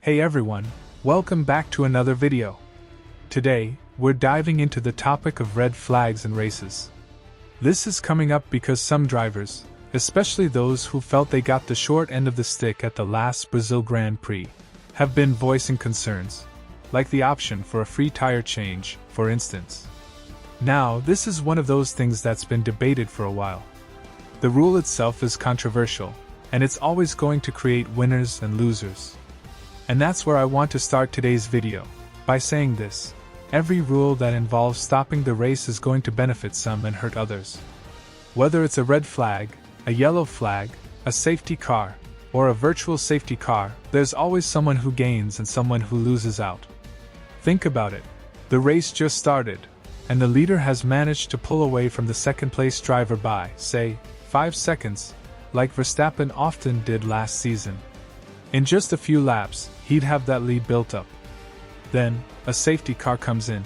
Hey everyone, welcome back to another video. Today, we're diving into the topic of red flags in races. This is coming up because some drivers, especially those who felt they got the short end of the stick at the last Brazil Grand Prix, have been voicing concerns, like the option for a free tire change, for instance. Now, this is one of those things that's been debated for a while. The rule itself is controversial, and it's always going to create winners and losers. And that's where I want to start today's video, by saying this: every rule that involves stopping the race is going to benefit some and hurt others. Whether it's a red flag, a yellow flag, a safety car, or a virtual safety car, there's always someone who gains and someone who loses out. Think about it. The race just started, and the leader has managed to pull away from the second-place driver by, say, 5 seconds, like Verstappen often did last season. In just a few laps, he'd have that lead built up. Then, a safety car comes in.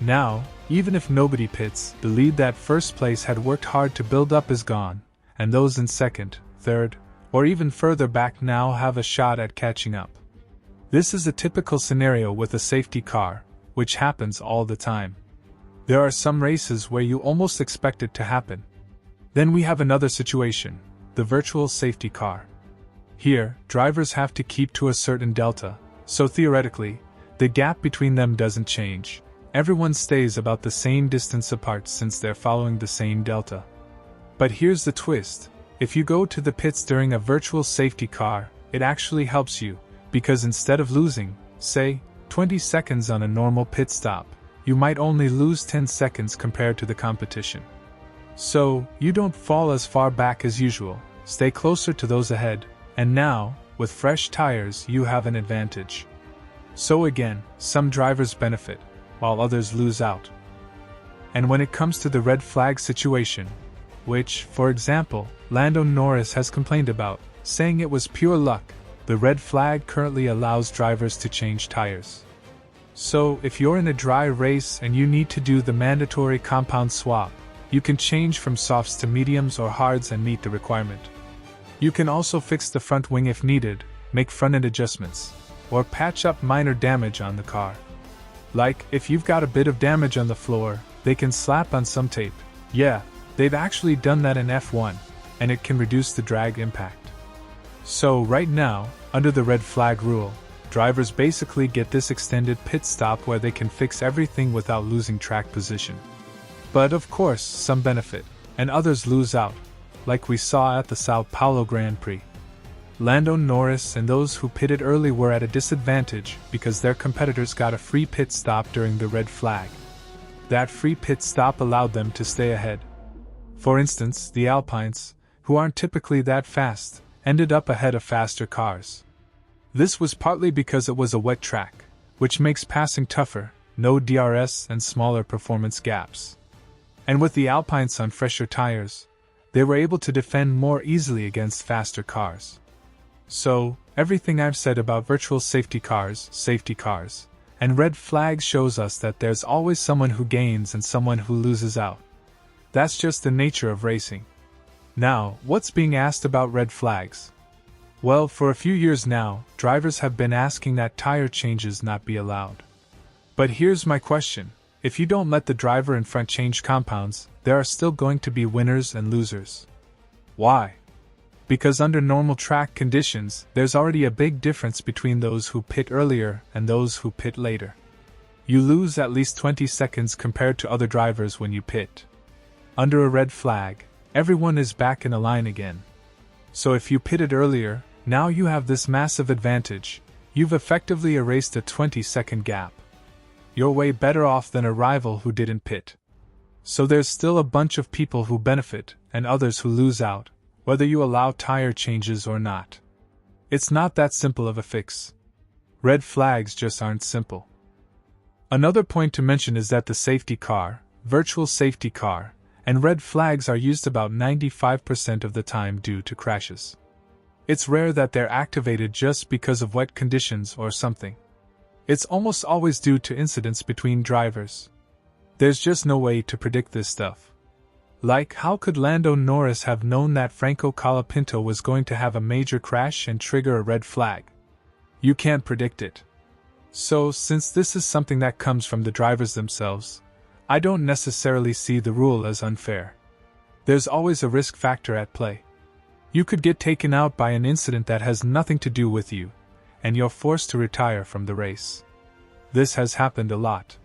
Now, even if nobody pits, the lead that first place had worked hard to build up is gone, and those in second, third, or even further back now have a shot at catching up. This is a typical scenario with a safety car, which happens all the time. There are some races where you almost expect it to happen. Then we have another situation, the virtual safety car. Here, drivers have to keep to a certain delta, so theoretically, the gap between them doesn't change. Everyone stays about the same distance apart since they're following the same delta. But here's the twist: if you go to the pits during a virtual safety car, it actually helps you, because instead of losing, say, 20 seconds on a normal pit stop, you might only lose 10 seconds compared to the competition. So, you don't fall as far back as usual, stay closer to those ahead, and now, with fresh tires, you have an advantage. So again, some drivers benefit, while others lose out. And when it comes to the red flag situation, which, for example, Lando Norris has complained about, saying it was pure luck, the red flag currently allows drivers to change tires. So, if you're in a dry race and you need to do the mandatory compound swap, you can change from softs to mediums or hards and meet the requirement. You can also fix the front wing if needed, make front-end adjustments, or patch up minor damage on the car. Like, if you've got a bit of damage on the floor, they can slap on some tape. Yeah, they've actually done that in F1, and it can reduce the drag impact. So right now, under the red flag rule, drivers basically get this extended pit stop where they can fix everything without losing track position. But of course, some benefit, and others lose out, like we saw at the Sao Paulo Grand Prix. Lando Norris and those who pitted early were at a disadvantage because their competitors got a free pit stop during the red flag. That free pit stop allowed them to stay ahead. For instance, the Alpines, who aren't typically that fast, ended up ahead of faster cars. This was partly because it was a wet track, which makes passing tougher, no DRS and smaller performance gaps. And with the Alpines on fresher tires, they were able to defend more easily against faster cars. So, everything I've said about virtual safety cars, and red flags shows us that there's always someone who gains and someone who loses out. That's just the nature of racing. Now, what's being asked about red flags? Well, for a few years now, drivers have been asking that tire changes not be allowed. But here's my question: if you don't let the driver in front change compounds, there are still going to be winners and losers. Why? Because under normal track conditions, there's already a big difference between those who pit earlier and those who pit later. You lose at least 20 seconds compared to other drivers when you pit. Under a red flag, everyone is back in a line again. So if you pitted earlier, now you have this massive advantage. You've effectively erased a 20-second gap. You're way better off than a rival who didn't pit. So there's still a bunch of people who benefit, and others who lose out, whether you allow tire changes or not. It's not that simple of a fix. Red flags just aren't simple. Another point to mention is that the safety car, virtual safety car, and red flags are used about 95% of the time due to crashes. It's rare that they're activated just because of wet conditions or something. It's almost always due to incidents between drivers. There's just no way to predict this stuff. Like, how could Lando Norris have known that Franco Colapinto was going to have a major crash and trigger a red flag? You can't predict it. So, since this is something that comes from the drivers themselves, I don't necessarily see the rule as unfair. There's always a risk factor at play. You could get taken out by an incident that has nothing to do with you, and you're forced to retire from the race. This has happened a lot.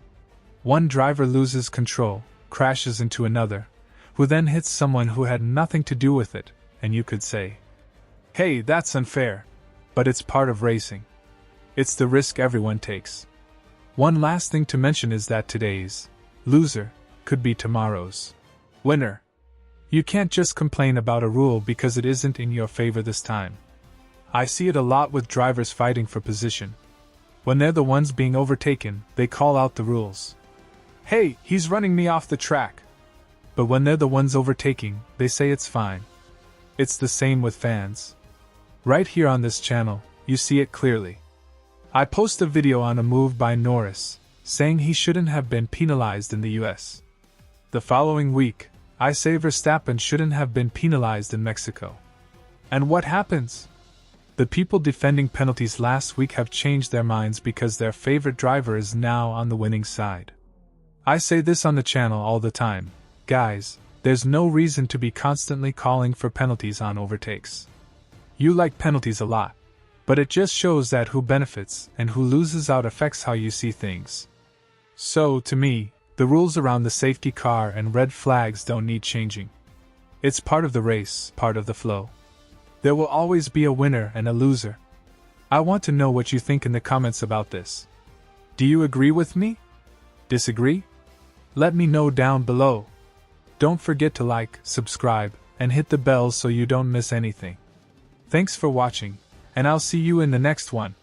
One driver loses control, crashes into another, who then hits someone who had nothing to do with it, and you could say, "Hey, that's unfair." But it's part of racing. It's the risk everyone takes. One last thing to mention is that today's loser could be tomorrow's winner. You can't just complain about a rule because it isn't in your favor this time. I see it a lot with drivers fighting for position. When they're the ones being overtaken, they call out the rules. "Hey, he's running me off the track." But when they're the ones overtaking, they say it's fine. It's the same with fans. Right here on this channel, you see it clearly. I post a video on a move by Norris, saying he shouldn't have been penalized in the US. The following week, I say Verstappen shouldn't have been penalized in Mexico. And what happens? The people defending penalties last week have changed their minds because their favorite driver is now on the winning side. I say this on the channel all the time. Guys, there's no reason to be constantly calling for penalties on overtakes. You like penalties a lot, but it just shows that who benefits and who loses out affects how you see things. So, to me, the rules around the safety car and red flags don't need changing. It's part of the race, part of the flow. There will always be a winner and a loser. I want to know what you think in the comments about this. Do you agree with me? Disagree? Let me know down below. Don't forget to like, subscribe, and hit the bell so you don't miss anything. Thanks for watching, and I'll see you in the next one.